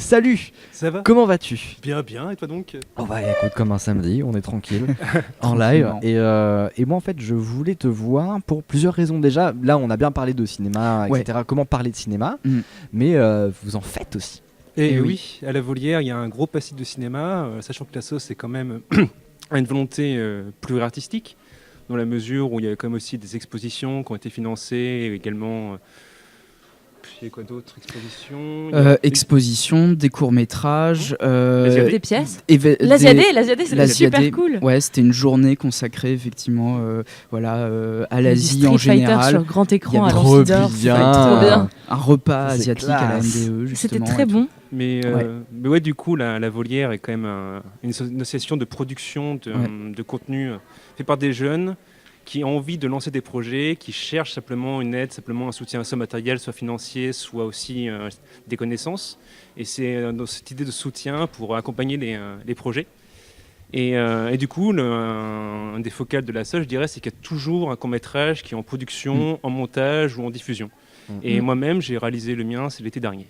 Salut, Ça va? comment vas-tu? Bien, bien, et toi donc? Oh bah écoute, comme un samedi, on est tranquille, en live. Et moi en fait, je voulais te voir pour plusieurs raisons. Déjà, là on a bien parlé de cinéma, Ouais. etc. Comment parler de cinéma, mais vous en faites aussi. Et Eh oui, à la Volière, il y a un gros passif de cinéma, sachant que la sauce est quand même a une volonté pluriartistique, dans la mesure où il y a quand même aussi des expositions qui ont été financées, et également... il y a quoi d'autre? Expositions il y a- Exposition, des courts-métrages. Des pièces. Des- L'Asiadé, c'était l'Asiadé, super cool. Ouais, c'était une journée consacrée effectivement à l'Asie en Street Fighter général. sur grand Il y écran à avait trop l'Amphidor, bien. c'était trop bien. Un repas C'est asiatique à la classe. NDE, justement. C'était très et tout. bon. Mais ouais, du coup, la Volière est quand même une association de production de contenu fait par des jeunes qui ont envie de lancer des projets, qui cherchent simplement une aide, simplement un soutien soit matériel, soit financier, soit aussi des connaissances. Et c'est dans cette idée de soutien pour accompagner les projets. Et du coup, un des focales de la SOL, je dirais, c'est qu'il y a toujours un court-métrage qui est en production, en montage ou en diffusion. Et moi-même, j'ai réalisé le mien, c'est l'été dernier.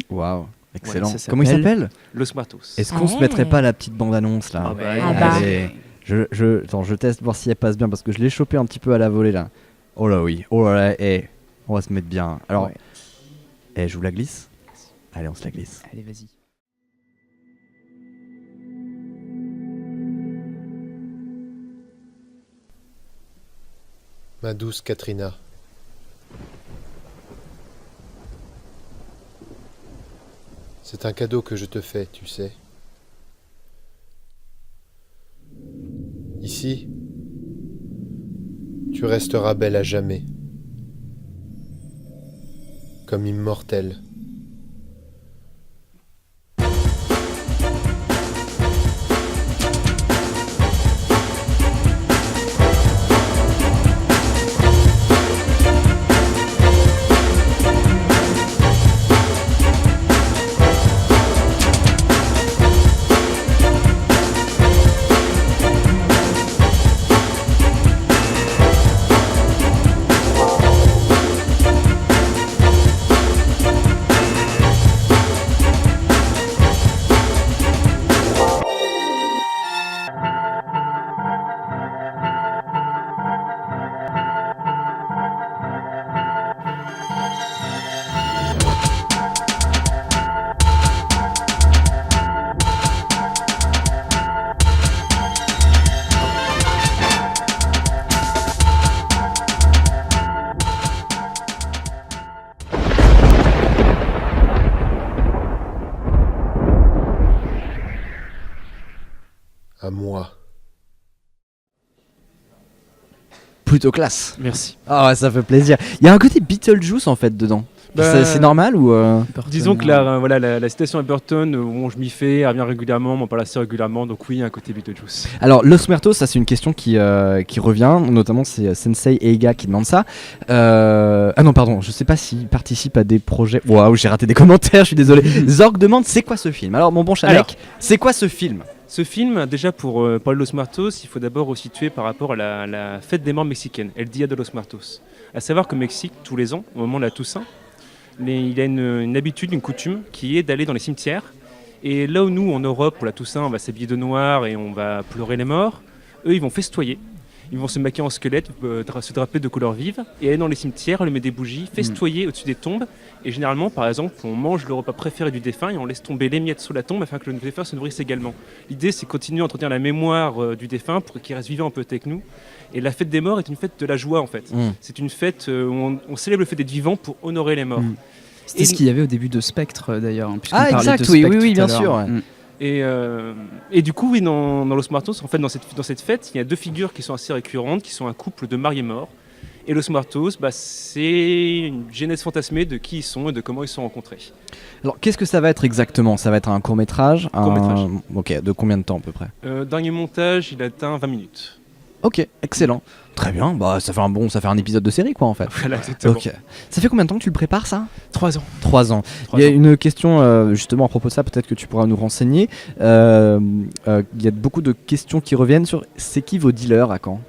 Waouh, excellent. Ouais, ça Comment il s'appelle? Los Martos. Est-ce qu'on se mettrait pas la petite bande-annonce là? Ah bah, Ah bah. Allez. Attends, je teste voir si elle passe bien parce que je l'ai chopé un petit peu à la volée là. Oh là oui, oh là là, on va se mettre bien. Alors, Ouais. je vous la glisse? Allez, on se la glisse. Allez, vas-y. Ma douce Katrina. C'est un cadeau que je te fais, tu sais. Ici, tu resteras belle à jamais, comme immortelle. À moi. Plutôt classe. Merci. Ah ouais, ça fait plaisir. Il y a un côté Beetlejuice en fait dedans. Bah, C'est normal ou Disons que la citation à Burton, où je m'y fais, elle revient régulièrement, on m'en parle assez régulièrement, donc oui, il y a un côté Beetlejuice. Alors, Los Muertos, ça c'est une question qui revient, notamment c'est Sensei Eiga qui demande ça. Ah non, pardon, je sais pas s'il participe à des projets. Waouh, j'ai raté des commentaires, je suis désolé. Zorg demande c'est quoi ce film? Alors, mon bon Alors. Chanek, c'est quoi ce film? Ce film, déjà pour parler de Los Muertos, il faut d'abord resituer par rapport à la fête des morts mexicaine, El Dia de los Muertos. À savoir qu'au Mexique, tous les ans, au moment de la Toussaint, il y a une habitude, une coutume, qui est d'aller dans les cimetières. Et là où nous, en Europe, pour la Toussaint, on va s'habiller de noir et on va pleurer les morts, eux, ils vont festoyer. Ils vont se maquiller en squelette, se draper de couleurs vives, et aller dans les cimetières, allumer des bougies, festoyer au-dessus des tombes. Et généralement, par exemple, on mange le repas préféré du défunt et on laisse tomber les miettes sous la tombe afin que le défunt se nourrisse également. L'idée, c'est continuer à entretenir la mémoire du défunt pour qu'il reste vivant un peu avec nous. Et la fête des morts est une fête de la joie, en fait. C'est une fête où on célèbre le fait d'être vivant pour honorer les morts. C'était ce qu'il y avait au début de Spectre d'ailleurs. Puisqu'on Ah, parlait exact, de oui, Spectre oui, tout à bien l'heure. sûr. Ouais. Et du coup, oui, dans Los Muertos, en fait, dans cette fête, il y a deux figures qui sont assez récurrentes, qui sont un couple de mariés morts. Et Los Muertos, c'est une genèse fantasmée de qui ils sont et de comment ils se sont rencontrés. Alors, qu'est-ce que ça va être exactement? Ça va être un court-métrage? Court-métrage. Ok, de combien de temps à peu près? Dernier montage, il atteint 20 minutes. Ok, excellent. Très bien, bah ça fait un épisode de série quoi en fait. Voilà, exactement. Ok. Ça fait combien de temps que tu le prépares ça? 3 ans. 3 ans. 3 Il y a ans. une question justement à propos de ça, peut-être que tu pourras nous renseigner. Il y a beaucoup de questions qui reviennent sur c'est qui vos dealers à Caen?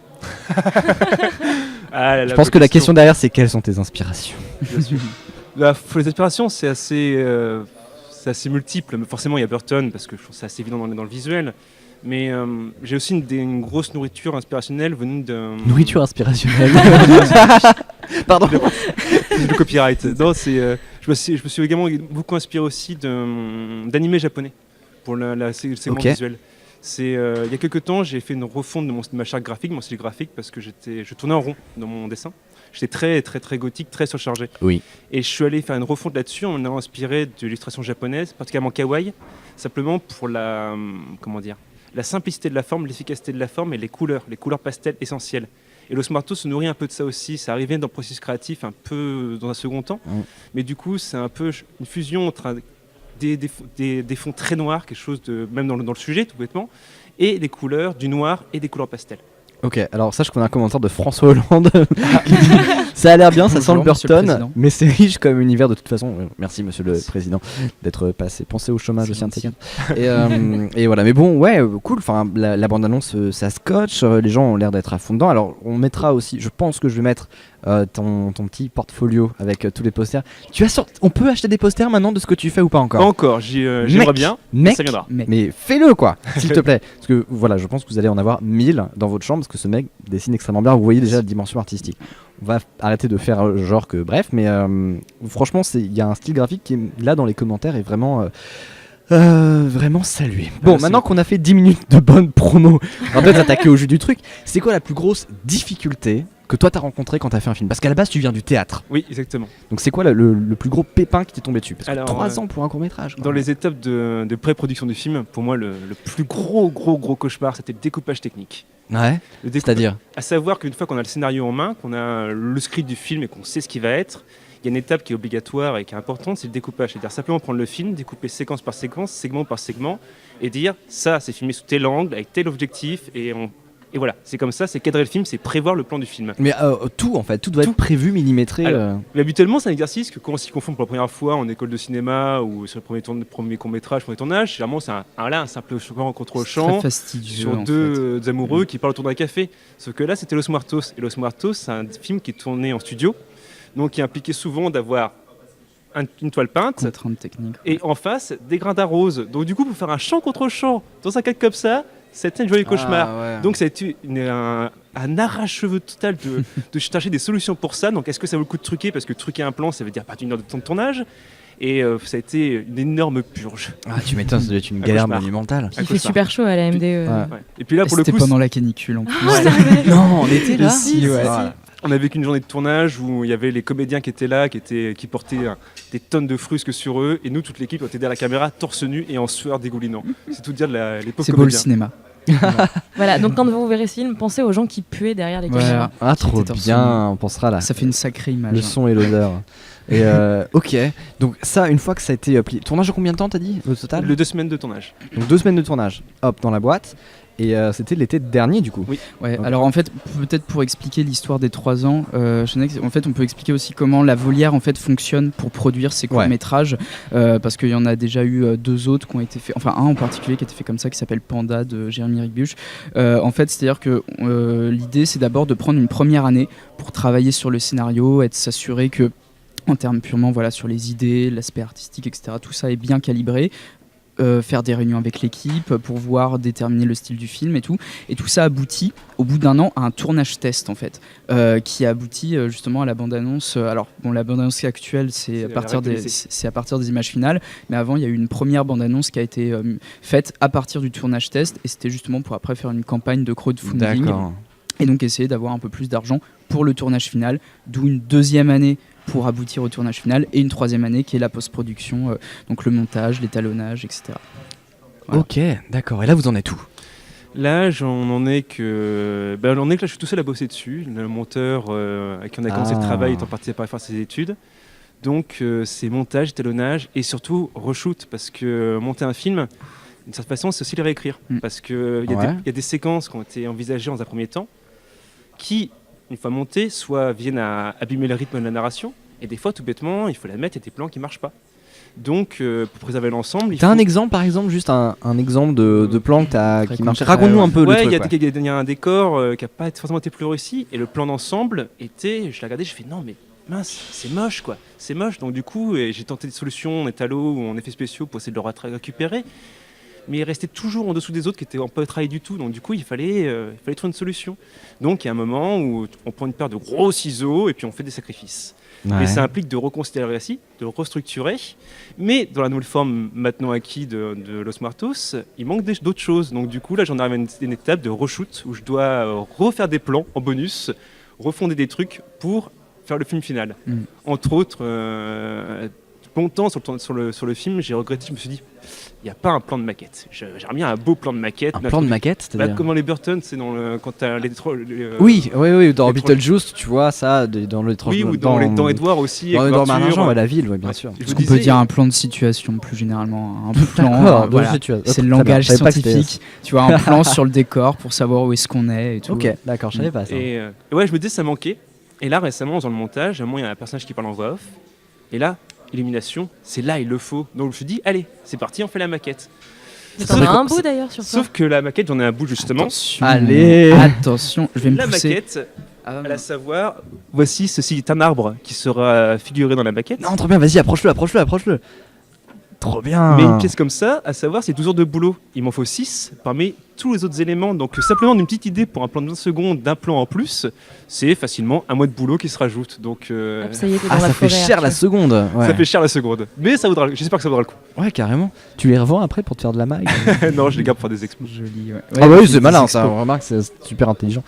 Je pense que la question derrière c'est quelles sont tes inspirations? Bien sûr. Les inspirations, c'est assez c'est assez multiple. Mais forcément, il y a Burton, parce que je trouve que c'est assez évident dans le visuel. Mais j'ai aussi une grosse nourriture inspirationnelle venue de... Nourriture inspirationnelle. Pardon. Le copyright. Non, je me suis également beaucoup inspiré aussi d'animés japonais pour le segment visuel. Il y a quelques temps, j'ai fait une refonte de ma charte graphique, mon style graphique, parce que je tournais en rond dans mon dessin. J'étais très, très, très gothique, très surchargé. Oui. Et je suis allé faire une refonte là-dessus en m'ayant inspiré de l'illustration japonaise, particulièrement kawaii, simplement pour la simplicité de la forme, l'efficacité de la forme et les couleurs pastel essentielles. Et Los Muertos se nourrit un peu de ça aussi. Ça arrivait dans le processus créatif un peu dans un second temps. Mais du coup, c'est un peu une fusion entre des fonds très noirs, quelque chose de même dans le sujet tout bêtement, et des couleurs, du noir et des couleurs pastel. Ok, alors sache qu'on a un commentaire de François Hollande. Ça a l'air bien, ça sent le Burton, mais c'est riche comme univers de toute façon. Merci monsieur le président d'être pensé au chômage aussi intelligent. Et voilà, mais bon, ouais, cool. Enfin, la bande-annonce, ça scotche. Les gens ont l'air d'être à fond dedans. Alors, on mettra aussi, je pense que je vais mettre ton petit portfolio avec tous les posters. On peut acheter des posters maintenant de ce que tu fais ou pas encore? Pas encore, j'aimerais bien, mais ça viendra. Mais fais-le quoi, s'il te plaît. Parce que voilà, je pense que vous allez en avoir 1000 dans votre chambre parce que ce mec dessine extrêmement bien. Vous voyez déjà la dimension artistique. On va arrêter de faire genre que bref, mais franchement, il y a un style graphique qui est là dans les commentaires et vraiment salué. Bon, maintenant qu'on a fait 10 minutes de bonne promo, on va peut-être s'attaquer au jus du truc. C'est quoi la plus grosse difficulté que toi t'as rencontré quand t'as fait un film? Parce qu'à la base tu viens du théâtre. Oui, exactement. Donc c'est quoi le plus gros pépin qui t'est tombé dessus? Parce que 3 ans pour un court-métrage. Dans les étapes de pré-production du film, pour moi le plus gros cauchemar, c'était le découpage technique. Ouais, c'est-à-dire à savoir qu'une fois qu'on a le scénario en main, qu'on a le script du film et qu'on sait ce qui va être, il y a une étape qui est obligatoire et qui est importante, c'est le découpage. C'est-à-dire simplement prendre le film, découper séquence par séquence, segment par segment, et dire ça, c'est filmé sous tel angle, avec tel objectif, et voilà, c'est comme ça, c'est cadrer le film, c'est prévoir le plan du film. Mais tout en fait, tout doit être prévu, millimétré. Mais habituellement, c'est un exercice que quand on s'y confond pour la première fois en école de cinéma ou sur le premier court-métrage, premier tournage, généralement c'est un simple contre-champ sur deux amoureux qui parlent autour d'un café. Sauf que là, c'était Los Muertos. Et Los Muertos, c'est un film qui est tourné en studio, donc qui impliquait souvent d'avoir une toile peinte technique, et en face des grains d'arrose. Donc du coup, pour faire un champ contre champ dans un cadre comme ça, c'était un joyeux cauchemar. Ouais. Donc ça a été un arrache-cheveux total de chercher des solutions pour ça. Donc est-ce que ça vaut le coup de truquer? Parce que truquer un plan, ça veut dire pas d'une heure de temps de tournage. Et ça a été une énorme purge. Ah, tu m'étonnes, ça doit être une galère monumentale. Il fait super chaud à la MDE. Ouais. Et puis là, pour le coup, c'était pendant la canicule en plus. Non, on était là. Si. On a vécu une journée de tournage où il y avait les comédiens qui étaient là, qui portaient des tonnes de frusques sur eux, et nous, toute l'équipe, on était derrière la caméra, torse nu et en sueur dégoulinant. C'est tout dire de l'époque. C'est beau le cinéma. Voilà, donc quand vous verrez ce film, pensez aux gens qui puaient derrière les caméras. Ah, trop bien, on pensera là. Ça fait une sacrée image. Le son et l'odeur. Et ok, donc ça, une fois que ça a été plié. Tournage de combien de temps t'as dit au total? 2 semaines de tournage. Donc 2 semaines de tournage, hop, dans la boîte. Et c'était l'été dernier du coup. Oui. Ouais. Alors en fait, peut-être pour expliquer l'histoire des 3 ans, en fait, on peut expliquer aussi comment la Volière en fait fonctionne pour produire ces courts-métrages, parce qu'il y en a déjà eu 2 autres qui ont été faits, enfin un en particulier qui a été fait comme ça, qui s'appelle Panda de Jérémy Ricbuch. En fait, c'est-à-dire que l'idée, c'est d'abord de prendre une première année pour travailler sur le scénario et de s'assurer que, en termes purement sur les idées, l'aspect artistique, etc., tout ça est bien calibré. Faire des réunions avec l'équipe pour déterminer le style du film et tout ça aboutit au bout d'un an à un tournage test en fait, qui aboutit justement à la bande-annonce. Alors bon, la bande-annonce actuelle c'est à partir des images finales, mais avant il y a eu une première bande-annonce qui a été faite à partir du tournage test, et c'était justement pour après faire une campagne de crowdfunding. D'accord. Et donc essayer d'avoir un peu plus d'argent pour le tournage final, d'où une 2e année pour aboutir au tournage final, et une 3e année qui est la post-production, donc le montage, l'étalonnage, etc. Voilà. Ok, d'accord. Et là, vous en êtes où? Là, on en est que là, je suis tout seul à bosser dessus. Le monteur avec qui on a commencé le travail est en partie à faire ses études. Donc, c'est montage, étalonnage et surtout reshoot, parce que monter un film, d'une certaine façon, c'est aussi le réécrire. Parce qu'il y a des séquences qui ont été envisagées dans un premier temps qui, une fois montées, soit viennent à abîmer le rythme de la narration, et des fois, tout bêtement, il faut la mettre, il y a des plans qui ne marchent pas. Donc, pour préserver l'ensemble, t'as un exemple, par exemple, juste un exemple de plan qui marche. Raconte-nous un peu le truc. Il y a un décor qui n'a pas forcément été plus réussi, et le plan d'ensemble était, je l'ai regardé, je fais non, mais mince, c'est moche quoi, c'est moche. Donc du coup, j'ai tenté des solutions en étalo ou en effets spéciaux pour essayer de le récupérer. Mais il restait toujours en dessous des autres qui étaient pas travaillés du tout. Donc du coup, il fallait trouver une solution. Donc il y a un moment où on prend une paire de gros ciseaux et puis on fait des sacrifices. Ouais. Et ça implique de reconsidérer le récit, de le restructurer. Mais dans la nouvelle forme maintenant acquis de Los Muertos, il manque d'autres choses. Donc du coup, là, j'en arrive à une étape de reshoot où je dois refaire des plans en bonus, refonder des trucs pour faire le film final. Entre autres, longtemps sur le film, j'ai regretté, je me suis dit, il n'y a pas un plan de maquette. J'aimerais bien un beau plan de maquette. Un plan de maquette, c'est-à-dire comment les Burton, c'est quand tu as les oui, dans Beetlejuice, tu vois ça, dans l'étrange. Oui, ou dans Edouard aussi. Dans Edouard Marin-Jean, la ville, bien sûr. Est-ce qu'on peut dire un plan de situation plus généralement, un plan. Voilà. C'est le langage scientifique. Tu vois, un plan sur le décor pour savoir où est-ce qu'on est et tout. Ok, d'accord, je savais pas ça. Et ouais, je me disais ça manquait. Et là, récemment, dans le montage, à un moment, il y a un personnage qui parle en voix off. Et là, illumination, c'est là, il le faut. Donc je me suis dit, allez, c'est parti, on fait la maquette. T'en as un bout d'ailleurs sur ça. Sauf que la maquette, j'en ai un bout justement. Attention, je vais me pousser. La maquette, à la savoir, voici, ceci est un arbre qui sera figuré dans la maquette. Non, trop bien, vas-y, approche-le. Trop bien. Mais une pièce comme ça, à savoir, c'est 12 heures de boulot. Il m'en faut 6 parmi tous les autres éléments. Donc simplement une petite idée pour un plan de 20 secondes d'un plan en plus, c'est facilement un mois de boulot qui se rajoute. Donc, ça y est, ça fait cher la seconde. Ouais. Ça fait cher la seconde. Mais j'espère que ça vaudra le coup. Ouais, carrément. Tu les revends après pour te faire de la maille? Non, je les garde pour faire des expos. Joli, ouais. Ah bah oui, c'est malin ça, on remarque, c'est super intelligent.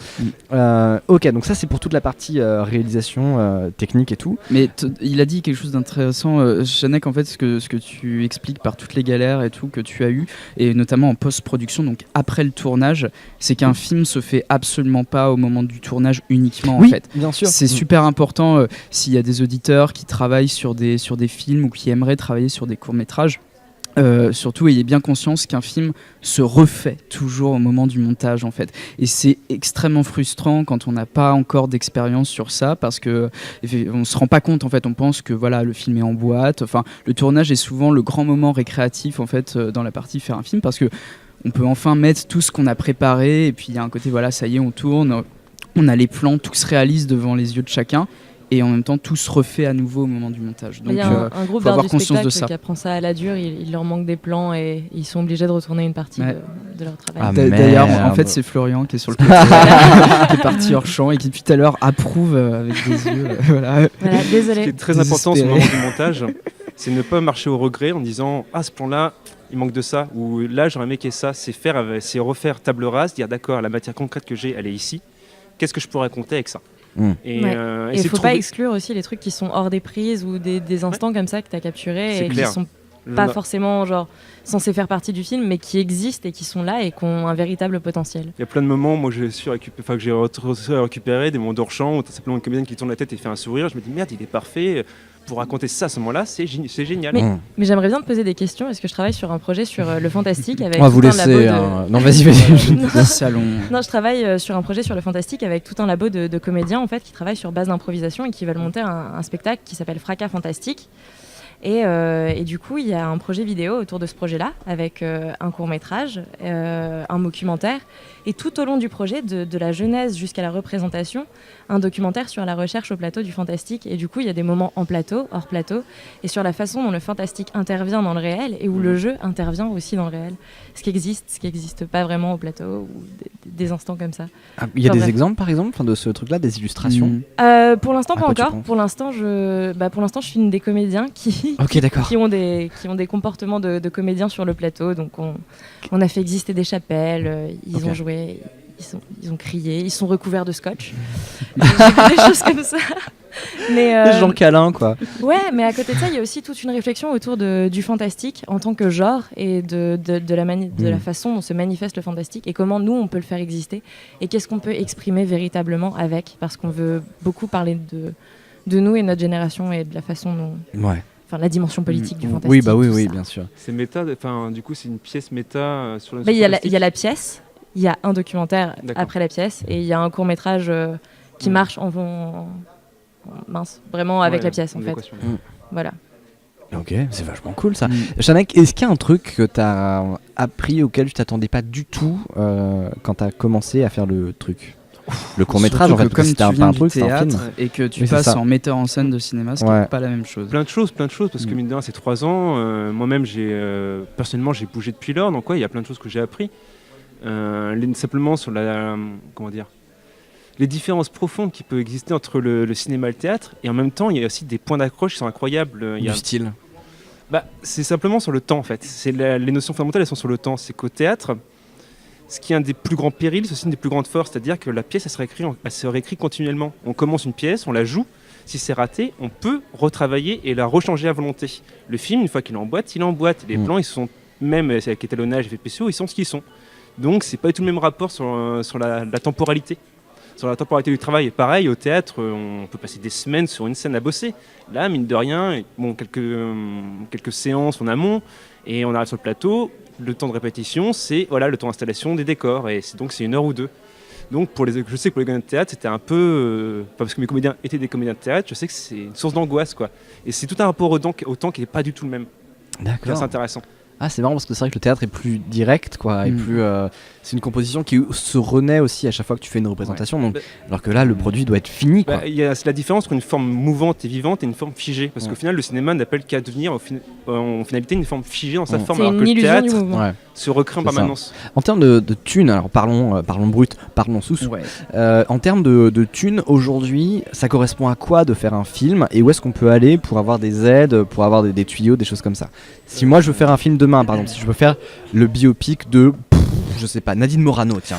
Ok, donc ça c'est pour toute la partie réalisation technique et tout. Mais il a dit quelque chose d'intéressant, Shanek, en fait, ce que tu expliques par toutes les galères et tout que tu as eu, et notamment en post-production, donc après le tournage, c'est qu'un film se fait absolument pas au moment du tournage uniquement, oui, en fait. Bien sûr. C'est super important s'il y a des auditeurs qui travaillent sur des films ou qui aimeraient travailler sur des courts-métrages. Surtout, ayez bien conscience qu'un film se refait toujours au moment du montage, en fait. Et c'est extrêmement frustrant quand on n'a pas encore d'expérience sur ça, parce que on se rend pas compte, en fait. On pense que voilà, le film est en boîte. Enfin, le tournage est souvent le grand moment récréatif, en fait, dans la partie faire un film, parce que on peut enfin mettre tout ce qu'on a préparé, et puis il y a un côté, voilà, ça y est, on tourne, on a les plans, tout se réalise devant les yeux de chacun. Et en même temps, tout se refait à nouveau au moment du montage. Donc, il y a un groupe faut avoir d'art du conscience de spectacle ça. qui apprend ça à la dure. Il leur manque des plans et ils sont obligés de retourner une partie de leur travail. Ah, d'ailleurs, en fait, c'est Florian qui est sur le côté, qui est parti hors champ et qui depuis tout à l'heure approuve avec des yeux. Voilà, désolé. Ce qui est très important au moment du montage, c'est ne pas marcher au regret en disant ce plan-là, il manque de ça, ou là j'aurais aimé qu'il y ait ça. C'est refaire table rase, dire d'accord, la matière concrète que j'ai, elle est ici. Qu'est-ce que je peux raconter avec ça? Et il ne faut pas exclure aussi les trucs qui sont hors des prises ou des instants comme ça que tu as capturés et qui sont pas forcément censés faire partie du film, mais qui existent et qui sont là et qui ont un véritable potentiel. Il y a plein de moments, moi j'ai récupéré des moments d'hors-champ où tu as simplement une comédienne qui tourne la tête et fait un sourire. Je me dis merde, il est parfait. Pour raconter ça à ce moment-là, c'est génial. Mais j'aimerais bien te poser des questions. Est-ce que je travaille sur un projet sur le fantastique avec on va vous laisser Non, vas-y. Non, je travaille sur un projet sur le fantastique avec tout un labo de comédiens en fait qui travaillent sur base d'improvisation et qui veulent monter un spectacle qui s'appelle Fracas Fantastique. Et du coup, il y a un projet vidéo autour de ce projet-là, avec un court-métrage, un documentaire, et tout au long du projet, de la genèse jusqu'à la représentation, un documentaire sur la recherche au plateau du fantastique. Et du coup, il y a des moments en plateau, hors plateau, et sur la façon dont le fantastique intervient dans le réel, et où le jeu intervient aussi dans le réel. Ce qui n'existe pas vraiment au plateau, ou des instants comme ça. Il y a des exemples, par exemple, de ce truc-là, des illustrations Pour l'instant, pas encore. Pour l'instant, je suis une des comédiens qui ont des comportements de comédiens sur le plateau. Donc on a fait exister des chapelles, ils ont joué, ils ont crié, ils sont recouverts de scotch. J'ai vu des choses comme ça. Des gens câlins, quoi. Ouais, mais à côté de ça, il y a aussi toute une réflexion autour du fantastique en tant que genre et de la façon dont se manifeste le fantastique et comment nous, on peut le faire exister et qu'est-ce qu'on peut exprimer véritablement avec, parce qu'on veut beaucoup parler de nous et notre génération et de la façon dont... Ouais. Enfin, la dimension politique du fantastique. Oui, bien sûr. C'est méta, du coup, c'est une pièce méta sur le il y a la pièce, il y a un documentaire après la pièce, et il y a un court-métrage qui marche vraiment avec la pièce, en fait. Voilà. Ok, c'est vachement cool ça. Shanek, est-ce qu'il y a un truc que tu as appris auquel tu t'attendais pas du tout quand tu as commencé à faire le truc? le court-métrage en fait, comme c'était tu un viens truc, du c'est un film. théâtre et que tu Oui, c'est passes ça. en metteur en scène de cinéma, ce qui n'est pas la même chose. Plein de choses, parce que mine de rien, c'est 3 ans. Moi-même, personnellement, j'ai bougé depuis lors, donc il y a plein de choses que j'ai appris. Simplement sur les différences profondes qui peuvent exister entre le cinéma et le théâtre, et en même temps, il y a aussi des points d'accroche qui sont incroyables. Du style. C'est simplement sur le temps, en fait. Les notions fondamentales, elles sont sur le temps. C'est qu'au théâtre, ce qui est un des plus grands périls, c'est aussi une des plus grandes forces, c'est-à-dire que la pièce, elle se réécrit continuellement. On commence une pièce, on la joue. Si c'est raté, on peut retravailler et la rechanger à volonté. Le film, une fois qu'il est en boîte, il est en boîte. Les plans, ils sont, même avec étalonnage, effets spéciaux, ils sont ce qu'ils sont. Donc, c'est pas du tout le même rapport sur la temporalité. Sur la temporalité du travail. Et pareil, au théâtre, on peut passer des semaines sur une scène à bosser. Là, mine de rien, quelques séances en amont, et on arrive sur le plateau. Le temps de répétition, c'est le temps d'installation des décors, et c'est 1 heure ou 2. Donc, je sais que pour les comédiens de théâtre, c'était un peu... parce que mes comédiens étaient des comédiens de théâtre, je sais que c'est une source d'angoisse, quoi. Et c'est tout un rapport au temps qui n'est pas du tout le même. D'accord. C'est intéressant. Ah, c'est marrant parce que c'est vrai que le théâtre est plus direct, quoi, et plus. C'est une composition qui se renaît aussi à chaque fois que tu fais une représentation. Donc, alors que là, le produit doit être fini, quoi. C'est la différence entre une forme mouvante et vivante et une forme figée. Parce qu'au final, le cinéma n'appelle qu'à devenir en finalité une forme figée dans sa forme, alors que le théâtre se recrée en permanence. En termes de thunes, alors parlons brut, parlons sous. Ouais. En termes de thunes, aujourd'hui, ça correspond à quoi de faire un film, et où est-ce qu'on peut aller pour avoir des aides, pour avoir des tuyaux, des choses comme ça? Si moi je veux faire un film demain, par exemple, si je veux faire le biopic de, je sais pas, Nadine Morano, tiens,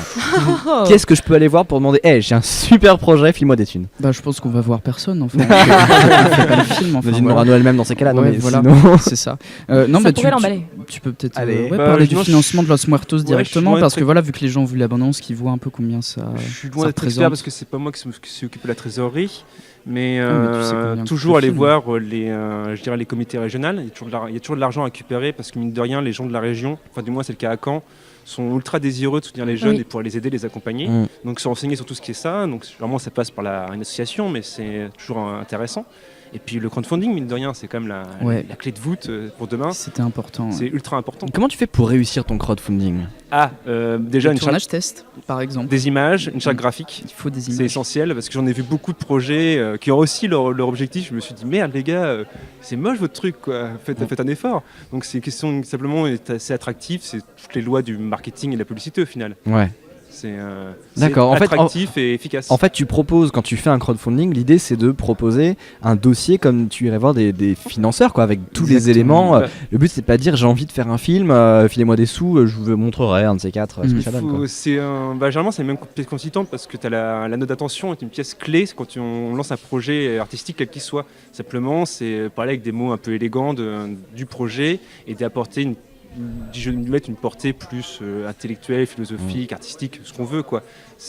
qu'est-ce que je peux aller voir pour demander, j'ai un super projet, file-moi des thunes? Je pense qu'on va voir personne, enfin. On fait pas le film, enfin, Nadine Morano elle-même dans ces cas-là, voilà, sinon... c'est ça. Non, ça pourrait l'emballer. Tu peux peut-être parler du financement de Los Muertos directement, parce que vu que les gens ont vu l'abondance, qu'ils voient un peu combien ça. Je suis loin d'être expert parce que c'est pas moi qui s'occupe de la trésorerie. Mais, tu sais toujours aller voir les comités régionaux. Il y a toujours de l'argent à récupérer parce que mine de rien, les gens de la région, enfin du moins c'est le cas à Caen, sont ultra désireux de soutenir les jeunes et pouvoir les aider, les accompagner. Donc se renseigner sur tout ce qui est ça. Donc vraiment ça passe par une association, mais c'est toujours intéressant. Et puis le crowdfunding, mine de rien, c'est quand même la clé de voûte pour demain. C'était important. C'est ultra important. Comment tu fais pour réussir ton crowdfunding? Déjà une tournage test, par exemple. Des images, une charte graphique. Il faut des images. C'est essentiel parce que j'en ai vu beaucoup de projets qui ont aussi leur objectif. Je me suis dit merde les gars, c'est moche votre truc, quoi. Faites un effort. Donc c'est une question simplement est assez attractive. C'est toutes les lois du marketing et de la publicité au final. Ouais. D'accord. Attractif et efficace. En fait, tu proposes, quand tu fais un crowdfunding, l'idée c'est de proposer un dossier comme tu irais voir des financeurs, quoi, avec tous les éléments. Le but c'est pas de dire j'ai envie de faire un film, filez-moi des sous, je vous montrerai un de ces quatre. Généralement c'est la même pièce constituante parce que la note d'attention est une pièce clé quand on lance un projet artistique quel qu'il soit. Simplement, c'est parler avec des mots un peu élégants du projet et d'apporter je vais mettre une portée plus intellectuelle, philosophique, artistique, ce qu'on veut, quoi.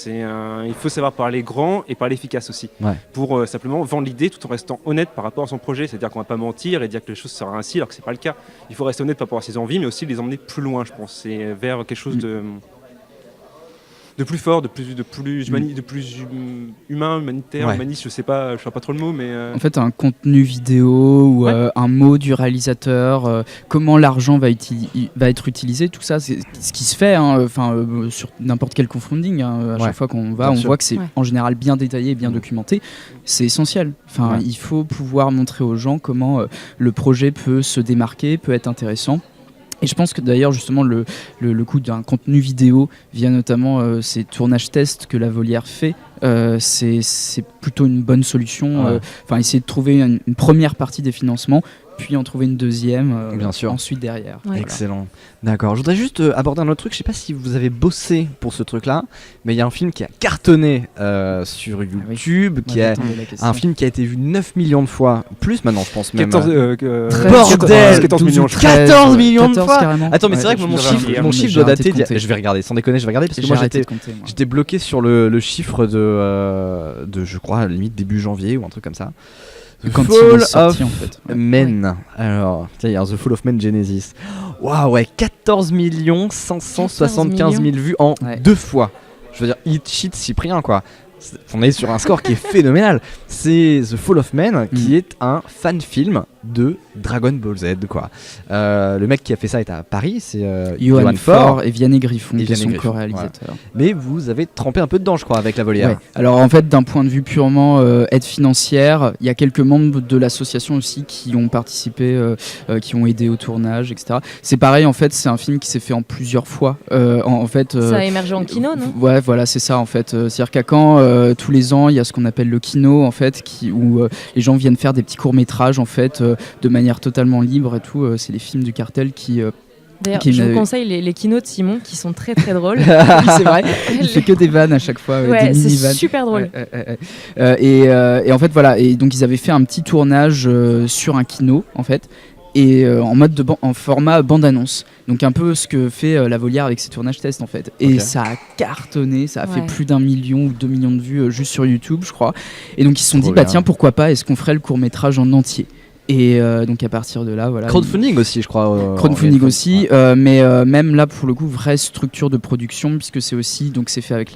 Il faut savoir parler grand et parler efficace aussi, pour simplement vendre l'idée tout en restant honnête par rapport à son projet. C'est-à-dire qu'on ne va pas mentir et dire que les choses seront ainsi alors que ce n'est pas le cas. Il faut rester honnête par rapport à ses envies, mais aussi les emmener plus loin, je pense. C'est vers quelque chose de plus fort, de plus humain, humanitaire, humaniste, je sais pas trop le mot, mais... En fait, un contenu vidéo ou un mot du réalisateur, comment l'argent va être utilisé, tout ça, c'est ce qui se fait sur n'importe quel crowdfunding. À chaque fois qu'on va, on voit que c'est en général bien détaillé et bien documenté. C'est essentiel. Il faut pouvoir montrer aux gens comment le projet peut se démarquer, peut être intéressant. Et je pense que d'ailleurs justement le coup d'un contenu vidéo via notamment ces tournages tests que la Volière fait, c'est plutôt une bonne solution. Essayer de trouver une première partie des financements, puis en trouver une deuxième ensuite derrière. Excellent. D'accord. Je voudrais juste aborder un autre truc. Je sais pas si vous avez bossé pour ce truc-là, mais il y a un film qui a cartonné sur YouTube, un film qui a été vu 9 millions de fois, plus maintenant je pense même. 14 millions, 14 millions de fois. Carrément. Attends, mais c'est vrai que mon chiffre doit dater. Je vais regarder, sans déconner, je vais regarder parce que moi j'étais bloqué sur le chiffre de je crois limite début janvier ou un truc comme ça. The Fall of Men. Alors, tiens, il y a The Fall of Men Genesis. Waouh, 14 575 000 vues en 2 fois. Je veux dire, Hit Shit Cyprien, quoi. On est sur un score qui est phénoménal. C'est The Fall of Men qui est un fan film de Dragon Ball Z, quoi. Le mec qui a fait ça est à Paris, c'est Johan Faure et Vianney Griffon, qui est son co-réalisateur. Voilà. Mais vous avez trempé un peu dedans, je crois, avec La Volière. Ouais. Alors en fait, d'un point de vue purement aide financière, il y a quelques membres de l'association aussi qui ont participé, qui ont aidé au tournage, etc. C'est pareil, en fait, c'est un film qui s'est fait en plusieurs fois. En fait, ça a émergé en kino, non ? Ouais, voilà, c'est ça en fait. C'est-à-dire qu'à Caen, tous les ans, il y a ce qu'on appelle le kino, en fait, où les gens viennent faire des petits courts-métrages, en fait, de manière totalement libre et tout. C'est les films du cartel qui... D'ailleurs, je vous conseille les kinos de Simon qui sont très très drôles. C'est vrai, il fait que des vannes à chaque fois, ouais, des mini-vannes. C'est super drôle. Et en fait, voilà, et donc ils avaient fait un petit tournage sur un kino, en fait, et en format bande-annonce. Donc un peu ce que fait La Volière avec ses tournages tests, en fait. Et ça a cartonné, ça a fait plus d'1 million ou 2 millions de vues juste sur YouTube, je crois. Et donc ils se sont dit, bah tiens, pourquoi pas, est-ce qu'on ferait le court-métrage en entier ? Et donc à partir de là, voilà. Crowdfunding aussi, je crois. Crowdfunding aussi, mais même là pour le coup, vraie structure de production, puisque c'est aussi, donc c'est fait avec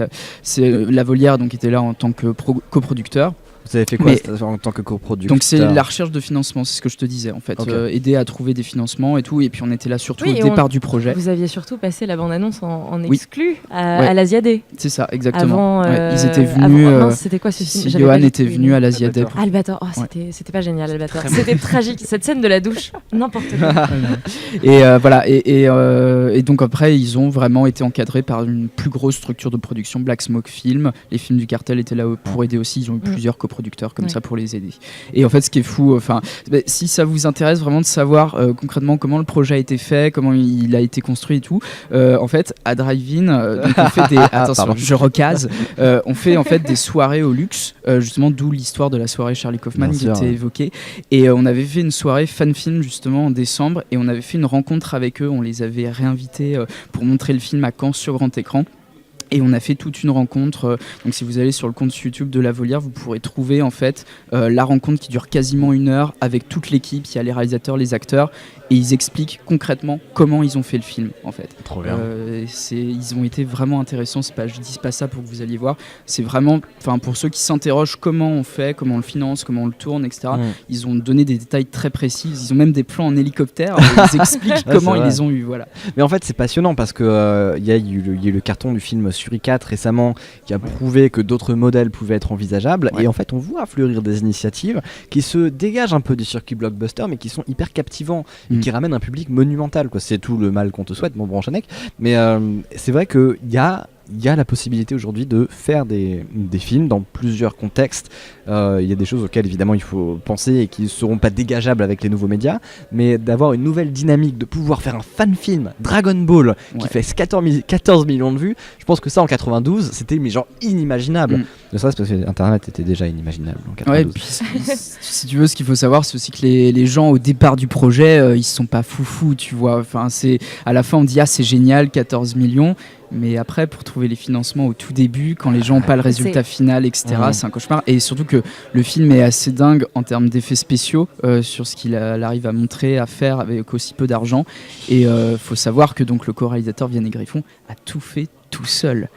La Volière, donc était là en tant que coproducteur. Vous avez fait quoi en tant que coproducteur ? Donc c'est la recherche de financement, c'est ce que je te disais en fait, aider à trouver des financements et tout, et puis on était là surtout au départ du projet. Vous aviez surtout passé la bande-annonce en exclu à l'Asiadé. C'est ça, exactement. Avant, ils étaient venus. C'était quoi ce film ? Johan était venu à l'Asiadé. Albator, c'était pas génial, Albator. C'était tragique, cette scène de la douche, n'importe quoi. Et voilà, et donc après ils ont vraiment été encadrés par une plus grosse structure de production, Black Smoke Film. Les films du cartel étaient là pour aider aussi, ils ont eu plusieurs coproducteurs comme ça pour les aider. Et en fait, ce qui est fou, si ça vous intéresse vraiment de savoir concrètement comment le projet a été fait, comment il a été construit et tout, en fait, à Drive-In, donc on fait des... Attention, je recase. On fait en fait des soirées au luxe, justement, d'où l'histoire de la soirée Charlie Kaufman qui était évoquée. Et on avait fait une soirée fan-film justement en décembre, et on avait fait une rencontre avec eux. On les avait réinvités pour montrer le film à Caen sur grand écran. Et on a fait toute une rencontre. Donc si vous allez sur le compte YouTube de La Volière, vous pourrez trouver en fait la rencontre qui dure quasiment 1 heure avec toute l'équipe. Il y a les réalisateurs, les acteurs, et ils expliquent concrètement comment ils ont fait le film en fait. Trop bien. Ils ont été vraiment intéressants. Je dis pas ça pour que vous alliez voir. C'est vraiment, pour ceux qui s'interrogent comment on fait, comment on le finance, comment on le tourne, etc. Ils ont donné des détails très précis. Ils ont même des plans en hélicoptère. Ils expliquent comment ils les ont eus. Voilà. Mais en fait, c'est passionnant parce que il y a eu le carton du film Suricat récemment qui a prouvé que d'autres modèles pouvaient être envisageables, et en fait on voit fleurir des initiatives qui se dégagent un peu du circuit blockbuster mais qui sont hyper captivants et qui ramènent un public monumental, quoi. C'est tout le mal qu'on te souhaite, mon bon Chanek, mais c'est vrai qu'il y a la possibilité aujourd'hui de faire des films dans plusieurs contextes. Il y a des choses auxquelles évidemment il faut penser et qui ne seront pas dégageables avec les nouveaux médias, mais d'avoir une nouvelle dynamique, de pouvoir faire un fan-film Dragon Ball qui fait 14 millions de vues, je pense que ça en 92 c'était genre inimaginable. Ne serait-ce parce que Internet était déjà inimaginable en 92. Ouais, puis, si tu veux, ce qu'il faut savoir, c'est aussi que les gens au départ du projet, ils se sont pas foufous, tu vois. À la fin on dit c'est génial, 14 millions. Mais après, pour trouver les financements au tout début, quand les gens n'ont pas le résultat final, etc., c'est un cauchemar. Et surtout que le film est assez dingue en termes d'effets spéciaux sur ce qu'il arrive à montrer, à faire avec aussi peu d'argent. Et faut savoir que donc, le co-réalisateur Vianney Griffon a tout fait tout seul,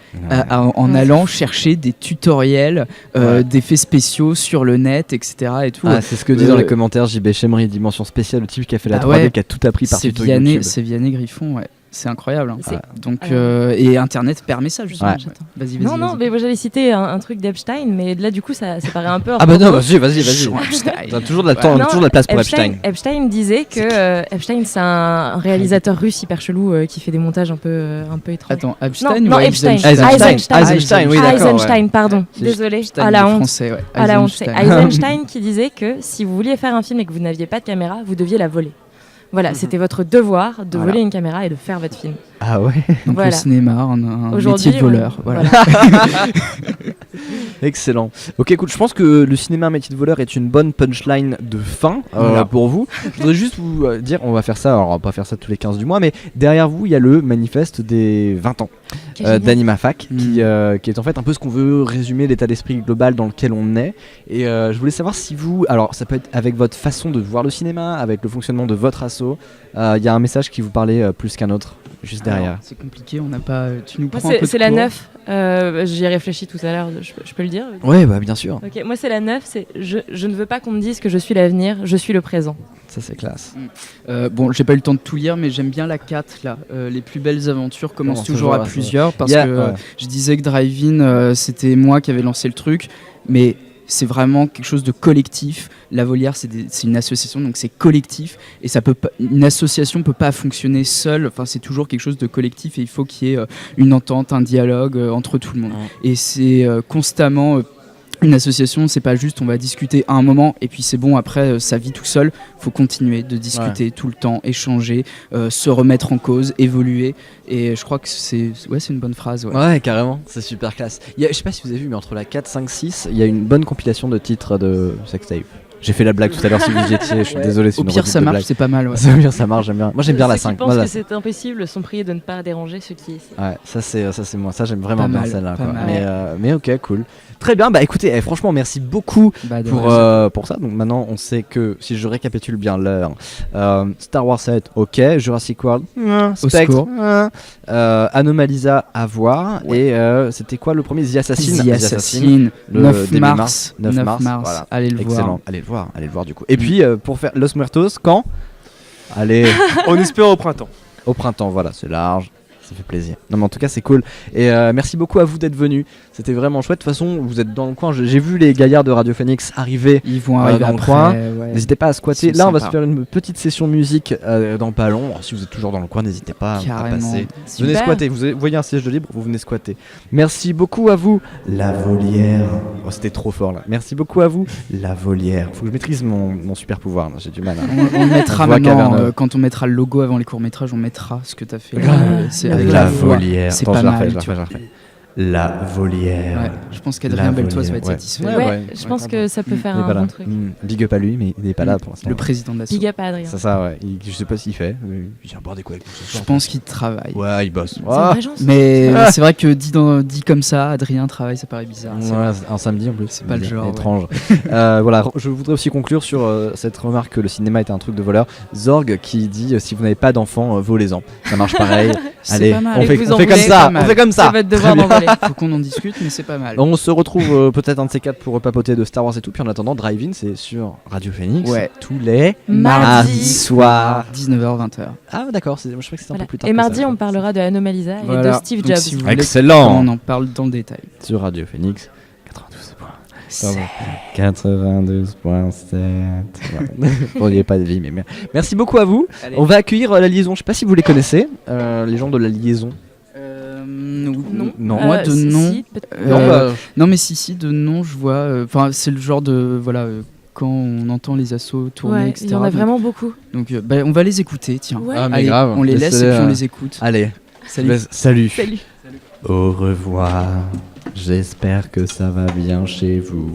en allant chercher des tutoriels d'effets spéciaux sur le net, etc. Et tout. C'est ce que dit dans les commentaires JB Chemry, Dimension Spéciale, le type qui a fait la 3D, qui a tout appris par tuto YouTube. C'est Vianney Griffon, C'est incroyable. Donc, et Internet permet ça, justement. Vas-y. Non, mais moi j'allais citer un truc d'Epstein, mais là du coup ça paraît un peu. Vas-y. T'as toujours de la place pour Epstein. Epstein disait que Epstein c'est un réalisateur russe hyper chelou qui fait des montages un peu étranges. Attends, Epstein ou Eisenstein? Eisenstein, oui, d'accord. Eisenstein, pardon. Désolé. À la honte. À la honte. C'est Eisenstein qui disait que si vous vouliez faire un film et que vous n'aviez pas de caméra, vous deviez la voler. Voilà, c'était votre devoir de voler une caméra et de faire votre film. Ah ouais. Donc le cinéma, un métier de voleur. Voilà. Excellent. Ok, écoute, je pense que le cinéma, un métier de voleur est une bonne punchline de fin pour vous. Je voudrais juste vous dire, on va faire ça, alors on va pas faire ça tous les 15 du mois, mais derrière vous, il y a le manifeste des 20 ans d'AnimaFac, qui est en fait un peu ce qu'on veut résumer l'état d'esprit global dans lequel on est. Et je voulais savoir si vous, alors ça peut être avec votre façon de voir le cinéma, avec le fonctionnement de votre asso, il y a un message qui vous parlait plus qu'un autre, juste derrière. Alors, c'est compliqué, on n'a pas. Tu nous prends un peu de c'est la cours. 9. J'y ai réfléchi tout à l'heure, je peux le dire? Ouais, bah bien sûr. Ok, moi c'est la 9, c'est je ne veux pas qu'on me dise que je suis l'avenir, je suis le présent. Ça c'est classe. Bon, j'ai pas eu le temps de tout lire, mais j'aime bien la 4 là. Les plus belles aventures commencent Commence toujours à toujours à plusieurs parce Yeah, que ouais. je disais que Drive-In c'était moi qui avais lancé le truc, mais c'est vraiment quelque chose de collectif. La Volière, c'est une association, donc c'est collectif. Et une association peut pas fonctionner seule. Enfin, c'est toujours quelque chose de collectif et il faut qu'il y ait une entente, un dialogue entre tout le monde. Et c'est constamment... Une association, c'est pas juste on va discuter à un moment et puis c'est bon, après ça vit tout seul. Faut continuer de discuter tout le temps, échanger, se remettre en cause, évoluer. Et je crois que c'est une bonne phrase. Ouais, carrément, c'est super classe. Je sais pas si vous avez vu, mais entre la 4, 5, 6, il y a une bonne compilation de titres de sextape. J'ai fait la blague tout à l'heure si vous y étiez, je suis désolé. Au pire, ça marche, c'est pas mal. Ouais. Ça marche, j'aime bien. Moi j'aime bien la 5. Ceux qui pensent que c'est impossible sont priés de ne pas déranger ceux qui essaient. Ouais, ça c'est moi, ça j'aime vraiment Pas bien mal, celle-là. pas Quoi. mal. Mais ok, cool. Très bien, bah écoutez, franchement merci beaucoup pour ça. Donc maintenant on sait que, si je récapitule bien l'heure, Star Wars 7, ok, Jurassic World, Spectre, Anomalisa à voir, et c'était quoi le premier? The Assassin, le 9 mars. Voilà. Allez le Excellent. voir. Allez le voir du coup. Et puis pour faire Los Muertos, quand? Allez, On espère au printemps. au printemps, voilà, c'est large. Ça fait plaisir. Non mais en tout cas c'est cool. Et merci beaucoup à vous d'être venus. C'était vraiment chouette. De toute façon vous êtes dans le coin. J'ai vu les gaillards de Radio Phoenix arriver. Ils vont arriver dans le après, coin. ouais. N'hésitez pas à squatter. Ils sont Là on va se sympas. faire une petite session musique dans pas long. Alors, si vous êtes toujours dans le coin, n'hésitez pas à Carrément. passer. Super. Venez squatter. Vous voyez un siège de libre, vous venez squatter. Merci beaucoup à vous. La Volière. Oh, c'était trop fort là. Merci beaucoup à vous. La Volière. Faut que je maîtrise mon super pouvoir. J'ai du mal. On mettra Voix maintenant, caverneuse. quand on mettra le logo avant les courts-métrages, on mettra ce que t'as fait. C'est avec La la voix. Volière. C'est Attends, pas je la mal. refais, je la refais. La Volière. Ouais, je pense qu'Adrien Beltoise va être Ouais. satisfait. Ouais, je pense que ça peut faire Il est un pas là. bon truc. Big up à lui, mais il n'est pas là pour l'instant. Le président de la Big up à Adrien. C'est ça, ouais. Je sais pas s'il fait. Mais il vient boire des coups avec nous ce Je soir. pense qu'il travaille. Ouais, il bosse. C'est une vraie chance. Mais c'est vrai que dit comme ça, Adrien travaille, ça paraît bizarre. C'est Ouais, un samedi en plus. C'est pas le genre, Étrange. Voilà, je voudrais aussi conclure sur cette remarque que le cinéma est un truc de voleur. Zorg qui dit si vous n'avez pas d'enfants, volez-en. Ça marche pareil. C'est Allez, pas mal. on Et fait, vous on en fait comme voulez ça. pas On mal. fait comme ça. C'est votre devoir d'en voler. Faut qu'on en discute, mais c'est pas mal. On se retrouve peut-être un de ces quatre pour papoter de Star Wars et tout. Puis en attendant, Drive-In, c'est sur Radio Phoenix. Ouais. Tous les Mardi soirs. 19h, 20h. Ah d'accord, je crois que c'est un Voilà. peu plus tard. Et que mardi, ça. on parlera de Anomalisa et Voilà. de Steve Donc, Jobs. si vous voulez Excellent. qu'on en parle dans le détail. Sur Radio Phoenix 92.7. 92.7. Bon, il n'y a pas de vie, mais merci beaucoup à vous. Allez. On va accueillir la liaison. Je sais pas si vous les connaissez, les gens de la liaison. Non. Moi de si, nom. si, peut-être. Non mais si de nom je vois. Enfin c'est le genre de quand on entend les assos tourner Ouais, etc. il y en a vraiment beaucoup. Donc on va les écouter tiens. Ouais. Ah, mais Allez, grave. on les laisse et Laissez-les, puis on les écoute. Allez, Salut. salut. Salut. Au revoir. J'espère que ça va bien chez vous.